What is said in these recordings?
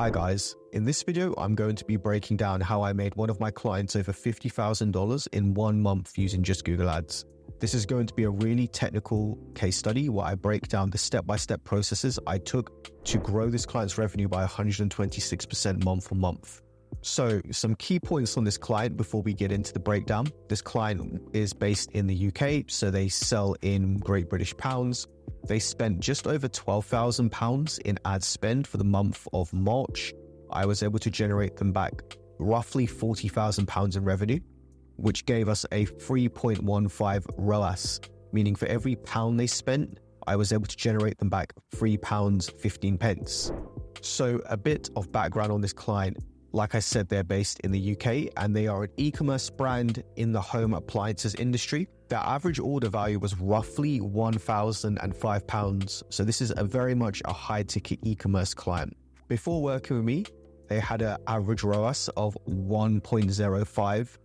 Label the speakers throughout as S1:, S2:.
S1: Hi guys, in this video I'm going to be breaking down how I made one of my clients over $50,000 in 1 month using just Google Ads. This is going to be a really technical case study where I break down the step-by-step processes I took to grow this client's revenue by 126% month on month. So some key points on this client before we get into the breakdown. This client is based in the UK, so they sell in Great British pounds. They spent just over £12,000 in ad spend for the month of March. I was able to generate them back roughly £40,000 in revenue, which gave us a 3.15 ROAS, meaning for every pound they spent, I was able to generate them back £3.15. So a bit of background on this client. Like I said, they're based in the UK and they are an e-commerce brand in the home appliances industry. Their average order value was roughly £1,005. So this is very much a high ticket e-commerce client. Before working with me, they had an average ROAS of 1.05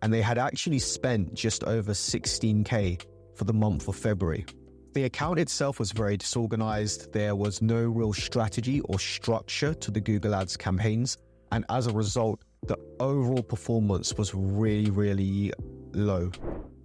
S1: and they had actually spent just over 16K for the month of February. The account itself was very disorganized. There was no real strategy or structure to the Google Ads campaigns. And as a result, the overall performance was really low.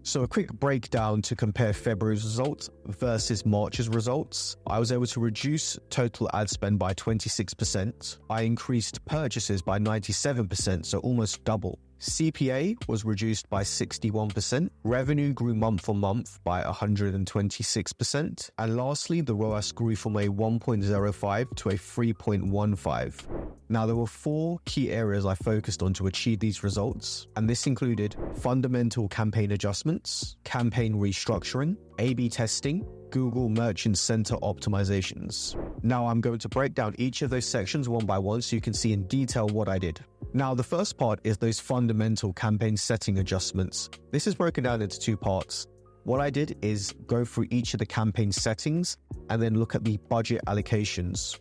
S1: So a quick breakdown to compare February's results versus March's results. I was able to reduce total ad spend by 26%. I increased purchases by 97%, so almost double. CPA was reduced by 61%. Revenue grew month on month by 126%. And lastly, the ROAS grew from a 1.05 to a 3.15. Now, there were 4 key areas I focused on to achieve these results, and this included fundamental campaign adjustments, campaign restructuring, A/B testing, Google Merchant Center optimizations. Now, I'm going to break down each of those sections one by one so you can see in detail what I did. Now, the first part is those fundamental campaign setting adjustments. This is broken down into 2 parts. What I did is go through each of the campaign settings and then look at the budget allocations.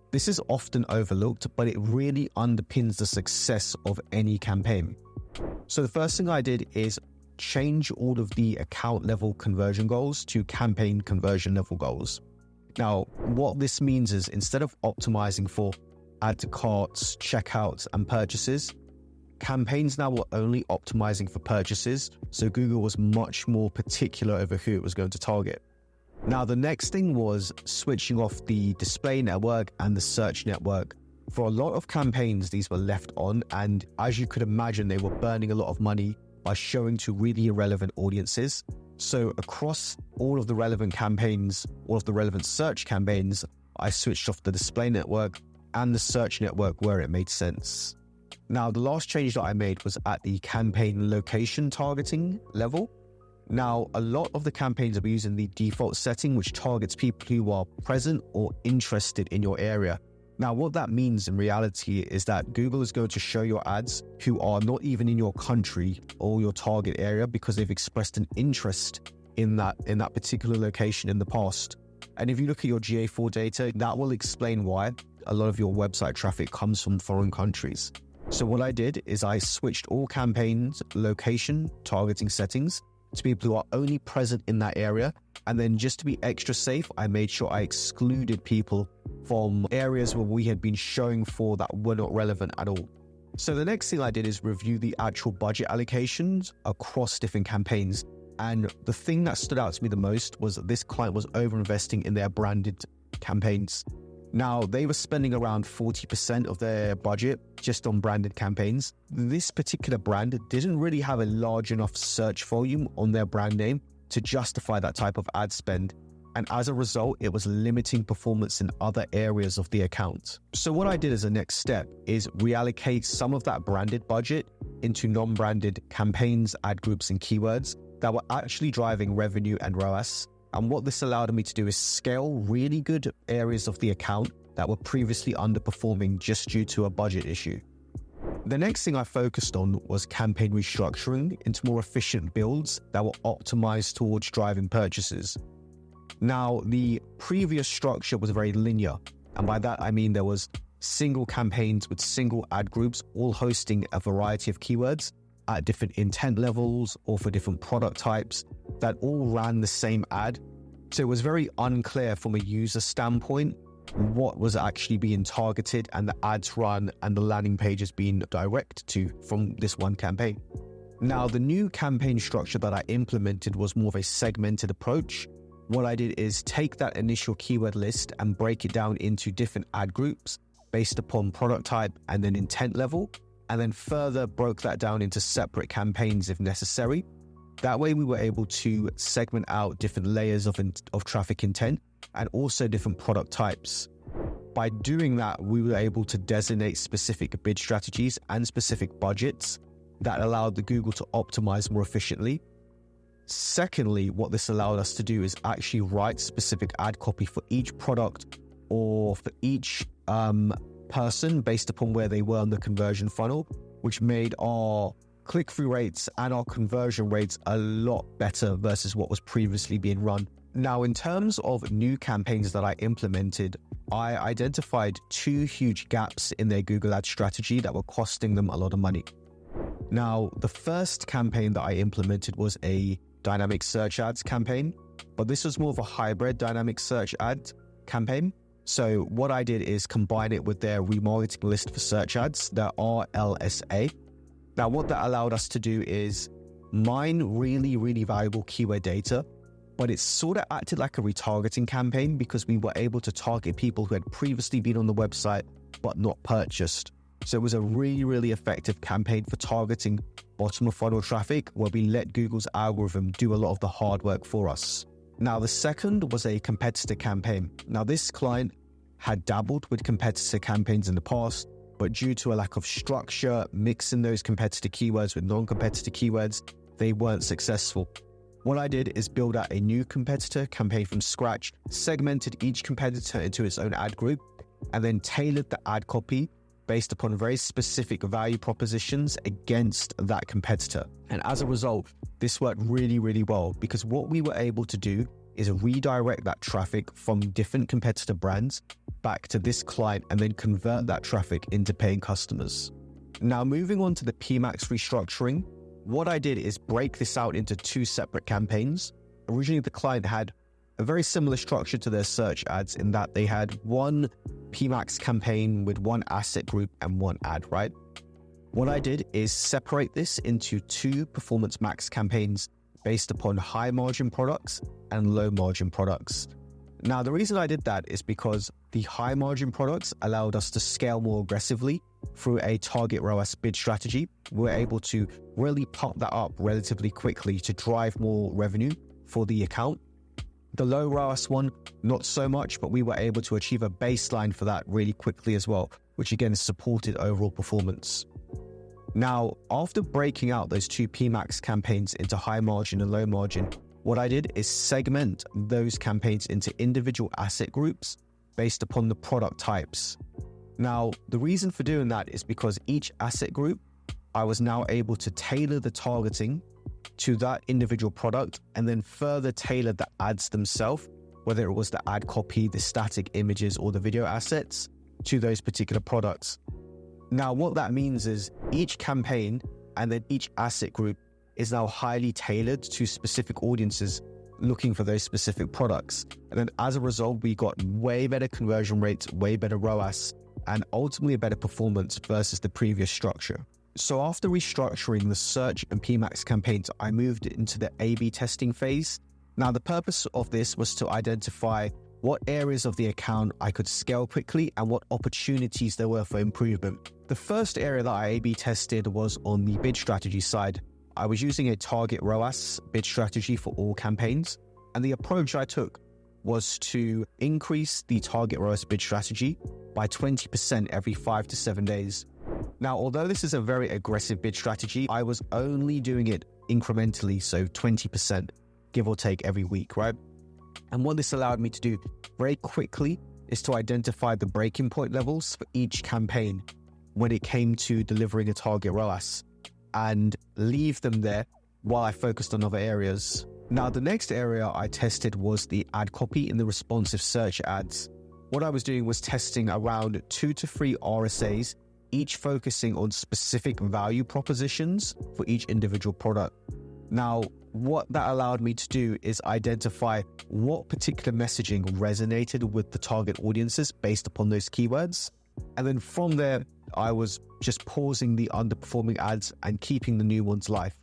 S1: This is often overlooked, but it really underpins the success of any campaign. So the first thing I did is change all of the account level conversion goals to campaign conversion level goals. Now, what this means is instead of optimizing for add to carts, checkouts, and purchases, campaigns now were only optimizing for purchases, so Google was much more particular over who it was going to target. Now, the next thing was switching off the display network and the search network. For a lot of campaigns, these were left on, and as you could imagine, they were burning a lot of money by showing to really irrelevant audiences. So across all of the relevant campaigns, all of the relevant search campaigns, I switched off the display network and the search network where it made sense. Now, the last change that I made was at the campaign location targeting level. Now, a lot of the campaigns are using the default setting, which targets people who are present or interested in your area. Now, what that means in reality is that Google is going to show your ads who are not even in your country or your target area because they've expressed an interest in that particular location in the past. And if you look at your GA4 data, that will explain why a lot of your website traffic comes from foreign countries. So what I did is I switched all campaigns location targeting settings to people who are only present in that area. And then just to be extra safe, I made sure I excluded people from areas where we had been showing for that were not relevant at all. So the next thing I did is review the actual budget allocations across different campaigns. And the thing that stood out to me the most was that this client was over-investing in their branded campaigns. Now, they were spending around 40% of their budget just on branded campaigns. This particular brand didn't really have a large enough search volume on their brand name to justify that type of ad spend. And as a result, it was limiting performance in other areas of the account. So what I did as a next step is reallocate some of that branded budget into non-branded campaigns, ad groups, and keywords that were actually driving revenue and ROAS. And what this allowed me to do is scale really good areas of the account that were previously underperforming just due to a budget issue. The next thing I focused on was campaign restructuring into more efficient builds that were optimized towards driving purchases. Now, the previous structure was very linear, and by that I mean there was single campaigns with single ad groups all hosting a variety of keywords at different intent levels or for different product types that all ran the same ad. So it was very unclear from a user standpoint what was actually being targeted and the ads run and the landing pages being directed to from this one campaign. Now, the new campaign structure that I implemented was more of a segmented approach. What I did is take that initial keyword list and break it down into different ad groups based upon product type and then intent level, and then further broke that down into separate campaigns if necessary. That way we were able to segment out different layers of traffic intent and also different product types. By doing that, we were able to designate specific bid strategies and specific budgets that allowed the Google to optimize more efficiently. Secondly, what this allowed us to do is actually write specific ad copy for each product or for each person based upon where they were on the conversion funnel, which made our click-through rates and our conversion rates a lot better versus what was previously being run. Now, in terms of new campaigns that I implemented, I identified two huge gaps in their Google Ads strategy that were costing them a lot of money. Now, the first campaign that I implemented was a dynamic search ads campaign, but this was more of a hybrid dynamic search ad campaign. So what I did is combine it with their remarketing list for search ads, their RLSA. Now, what that allowed us to do is mine really, really valuable keyword data, but it sort of acted like a retargeting campaign because we were able to target people who had previously been on the website but not purchased. So it was a really, really effective campaign for targeting bottom of funnel traffic where we let Google's algorithm do a lot of the hard work for us. Now, the second was a competitor campaign. Now, this client had dabbled with competitor campaigns in the past, but due to a lack of structure, mixing those competitor keywords with non-competitor keywords, they weren't successful. What I did is build out a new competitor campaign from scratch, segmented each competitor into its own ad group, and then tailored the ad copy based upon very specific value propositions against that competitor. And as a result, this worked really, really well because what we were able to do is redirect that traffic from different competitor brands back to this client and then convert that traffic into paying customers. Now, moving on to the PMAX restructuring, what I did is break this out into two separate campaigns. Originally, the client had a very similar structure to their search ads in that they had one PMAX campaign with one asset group and one ad, right? What I did is separate this into two Performance Max campaigns based upon high margin products and low margin products. Now, the reason I did that is because the high margin products allowed us to scale more aggressively through a target ROAS bid strategy. We're able to really pump that up relatively quickly to drive more revenue for the account. The low ROAS one, not so much, but we were able to achieve a baseline for that really quickly as well, which again supported overall performance. Now, after breaking out those two PMAX campaigns into high margin and low margin, what I did is segment those campaigns into individual asset groups based upon the product types. Now, the reason for doing that is because each asset group, I was now able to tailor the targeting to that individual product and then further tailor the ads themselves, whether it was the ad copy, the static images, or the video assets to those particular products. Now, what that means is each campaign and then each asset group is now highly tailored to specific audiences looking for those specific products. And then as a result, we got way better conversion rates, way better ROAS, and ultimately a better performance versus the previous structure. So after restructuring the search and PMAX campaigns, I moved into the A/B testing phase. Now, the purpose of this was to identify what areas of the account I could scale quickly and what opportunities there were for improvement. The first area that I A/B tested was on the bid strategy side. I was using a target ROAS bid strategy for all campaigns, and the approach I took was to increase the target ROAS bid strategy by 20% every 5 to 7 days. Now, although this is a very aggressive bid strategy, I was only doing it incrementally, so 20%, give or take every week, right? And what this allowed me to do very quickly is to identify the breaking point levels for each campaign when it came to delivering a target ROAS and leave them there while I focused on other areas. Now, the next area I tested was the ad copy in the responsive search ads. What I was doing was testing around 2 to 3 RSAs, each focusing on specific value propositions for each individual product. Now, what that allowed me to do is identify what particular messaging resonated with the target audiences based upon those keywords. And then from there, I was just pausing the underperforming ads and keeping the new ones live.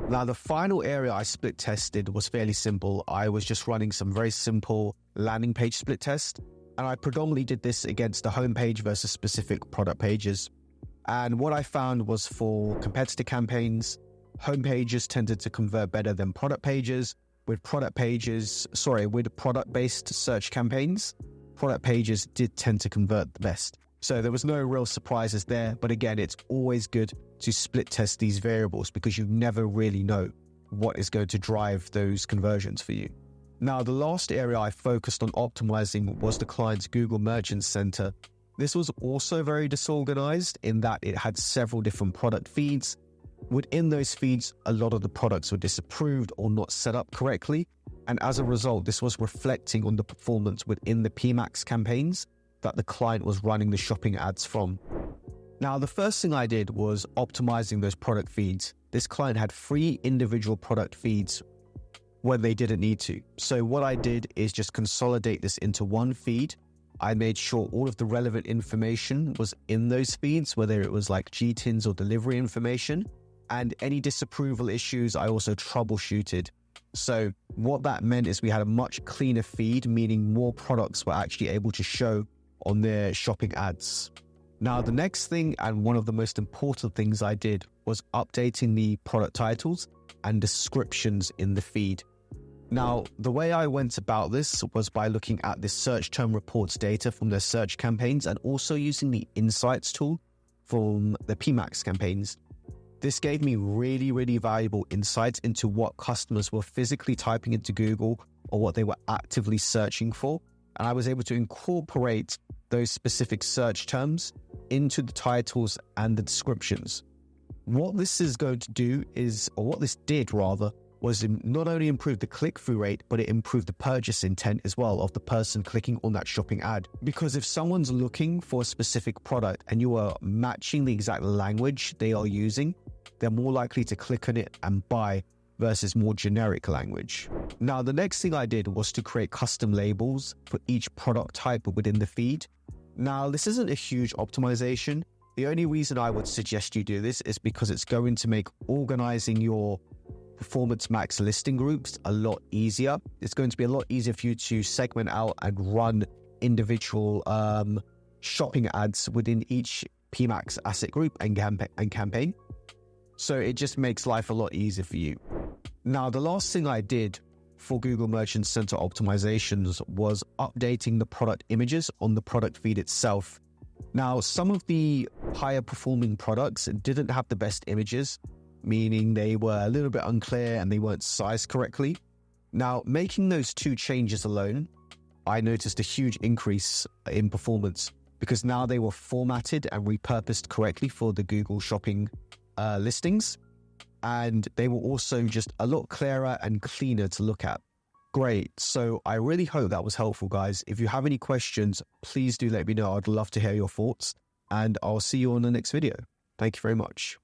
S1: Now, the final area I split tested was fairly simple. I was just running some very simple landing page split test. And I predominantly did this against the homepage versus specific product pages. And what I found was for competitor campaigns, homepages tended to convert better than product pages. With product-based search campaigns, product pages did tend to convert the best. So there was no real surprises there. But again, it's always good to split test these variables because you never really know what is going to drive those conversions for you. Now, the last area I focused on optimizing was the client's Google Merchant Center. This was also very disorganized in that it had several different product feeds. Within those feeds, a lot of the products were disapproved or not set up correctly. And as a result, this was reflecting on the performance within the PMAX campaigns that the client was running the shopping ads from. Now, the first thing I did was optimizing those product feeds. This client had 3 individual product feeds when they didn't need to. So what I did is just consolidate this into one feed. I made sure all of the relevant information was in those feeds, whether it was like GTINs or delivery information. And any disapproval issues, I also troubleshooted. So what that meant is we had a much cleaner feed, meaning more products were actually able to show on their shopping ads. Now, the next thing, and one of the most important things I did, was updating the product titles and descriptions in the feed. Now, the way I went about this was by looking at the search term reports data from their search campaigns and also using the insights tool from the PMAX campaigns. This gave me really, really valuable insights into what customers were physically typing into Google or what they were actively searching for. And I was able to incorporate those specific search terms into the titles and the descriptions. What this is going to do is, or what this did rather, was not only improve the click-through rate, but it improved the purchase intent as well of the person clicking on that shopping ad. Because if someone's looking for a specific product and you are matching the exact language they are using, they're more likely to click on it and buy versus more generic language. Now, the next thing I did was to create custom labels for each product type within the feed. Now, this isn't a huge optimization. The only reason I would suggest you do this is because it's going to make organizing your Performance Max listing groups a lot easier. It's going to be a lot easier for you to segment out and run individual shopping ads within each PMAX asset group and campaign. So it just makes life a lot easier for you. Now, the last thing I did for Google Merchant Center optimizations was updating the product images on the product feed itself. Now, some of the higher performing products didn't have the best images, meaning they were a little bit unclear and they weren't sized correctly. Now, making those 2 changes alone, I noticed a huge increase in performance because now they were formatted and repurposed correctly for the Google Shopping listings. And they were also just a lot clearer and cleaner to look at. Great. So I really hope that was helpful, guys. If you have any questions, please do let me know. I'd love to hear your thoughts. And I'll see you on the next video. Thank you very much.